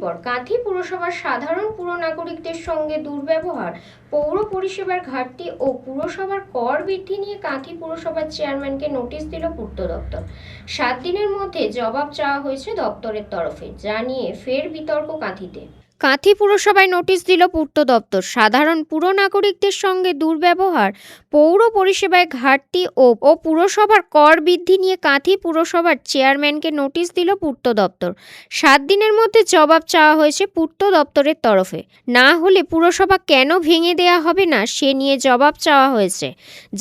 পর কাঁথি পুরসভার সাধারণ পুর নাগরিকদের সঙ্গে দুর্ব্যবহার, পৌর পরিষেবার ঘাটতি ও পুরসভার কর বৃদ্ধি নিয়ে কাঁথি পুরসভার চেয়ারম্যানকে নোটিশ দিল পূর্ত দপ্তর। 7 দিনের মধ্যে জবাব চাওয়া হয়েছে দপ্তরের তরফে, যা নিয়ে ফের বিতর্ক কাঁথিতে। কাঁথি পুরসভায় নোটিশ দিল পূর্ত দপ্তর। সাধারণ পুর নাগরিকদের সঙ্গে দুর্ব্যবহার, পৌর পরিষেবায় ঘাটতি ও পুরসভার কর বৃদ্ধি নিয়ে কাঁথি পুরসভার চেয়ারম্যানকে নোটিশ দিল পূর্ত দপ্তর। 7 দিনের মধ্যে জবাব চাওয়া হয়েছে পূর্ত দপ্তরের তরফে। না হলে পুরসভা কেন ভেঙে দেওয়া হবে না সে নিয়ে জবাব চাওয়া হয়েছে,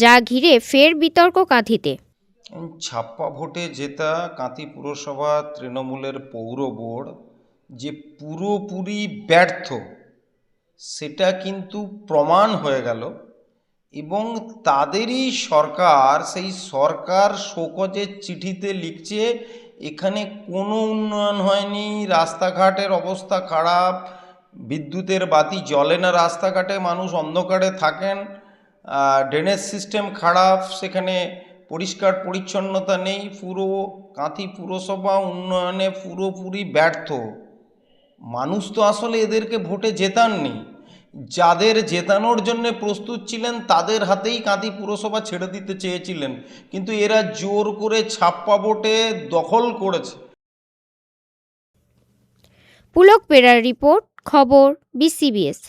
যা ঘিরে ফের বিতর্ক কাঁথিতে। ছাপ্পা ভোটে জেতা কাঁথি পুরসভা তৃণমূলের পৌর বোর্ড যে পুরোপুরি ব্যর্থ সেটা কিন্তু প্রমাণ হয়ে গেল, এবং তাদেরই সরকার, সেই সরকার শোকজের চিঠিতে লিখছে এখানে কোনো উন্নয়ন হয়নি, রাস্তাঘাটের অবস্থা খারাপ, বিদ্যুতের বাতি জ্বলে না, রাস্তাঘাটে মানুষ অন্ধকারে থাকেন, ড্রেনেজ সিস্টেম খারাপ, সেখানে পরিষ্কার পরিচ্ছন্নতা নেই। পুরো কাঁথি পুরসভা উন্নয়নে পুরোপুরি ব্যর্থ। মানুষ তো আসলে এদেরকে ভোটে জেতাননি, যাদের জেতানোর জন্য প্রস্তুত ছিলেন তাদের হাতেই কাঁথি পুরসভা ছেড়ে দিতে চেয়েছিলেন, কিন্তু এরা জোর করে ছাপ্পা ভোটে দখল করেছে। পুলক পেরার রিপোর্ট, খবর BCBS।